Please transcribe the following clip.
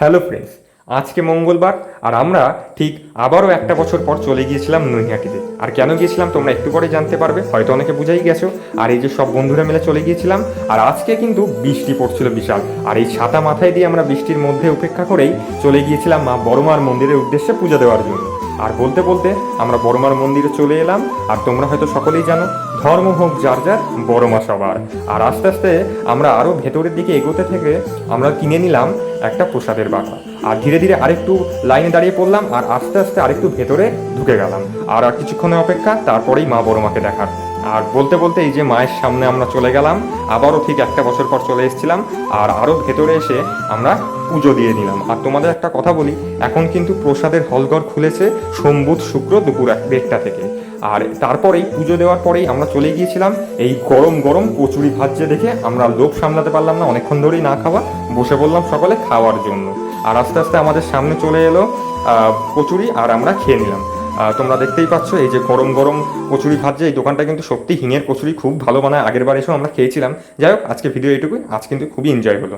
Hello friends, আজকে মঙ্গলবার আর আমরা ঠিক আবারও একটা বছর পর চলে গিয়েছিলাম নৈহাটিতে। আর কেন গিয়েছিলাম তোমরা একটু পরে জানতে পারবে, হয়তো অনেকে বুঝেই গেছো। আর এই যে সব বন্ধুরা মিলে চলে গিয়েছিলাম, আর আজকে কিন্তু বৃষ্টি পড়ছিল বিশাল। আর এই ছাতা মাথায় দিয়ে আমরা বৃষ্টির মধ্যে উপেক্ষা করেই চলে গিয়েছিলাম মা বড়মার মন্দিরের উদ্দেশ্যে পূজা দেওয়ার জন্য। আর বলতে বলতে আমরা বড়মার মন্দিরে চলে এলাম। আর তোমরা হয়তো সকলেই জানো, ধর্ম হোক যার যার, বড়মা সবার। আর আস্তে আস্তে আমরা আরও ভেতরের দিকে এগোতে থেকে আমরা কিনে নিলাম একটা প্রসাদের বাটা। আর ধীরে ধীরে আরেকটু লাইনে দাঁড়িয়ে পড়লাম, আর আস্তে আস্তে আরেকটু ভেতরে ঢুকে গেলাম। আর কিছুক্ষণের অপেক্ষা, তারপরেই মা বড়মাকে দেখার। আর বলতে বলতে এই যে মায়ের সামনে আমরা চলে গেলাম, আবারও ঠিক একটা বছর পর চলে এসেছিলাম। আর আরও ভেতরে এসে আমরা পুজো দিয়ে নিলাম। আর তোমাদের একটা কথা বলি, এখন কিন্তু প্রসাদের হলঘর খুলেছে সোম বুধ শুক্র দুপুর 1টা থেকে। আর তারপরেই পুজো দেওয়ার পরেই আমরা চলে গিয়েছিলাম এই গরম গরম কচুরি ভাজছে দেখে আমরা লোভ সামলাতে পারলাম না, অনেকক্ষণ ধরেই না খাওয়া, বসে পড়লাম সকলে খাওয়ার জন্য। আর আস্তে আস্তে আমাদের সামনে চলে এলো কচুরি, আর আমরা খেয়ে নিলাম। তোমরা দেখতেই পাচ্ছ এই যে গরম গরম কচুরি ভাজছে। এই দোকানটা কিন্তু সত্যি হিঙের কচুরি খুব ভালো বানায়, আগের বার এসেও আমরা খেয়েছিলাম। যাই হোক, আজকে ভিডিও এইটুকুই। আজ কিন্তু খুবই এনজয় হলো।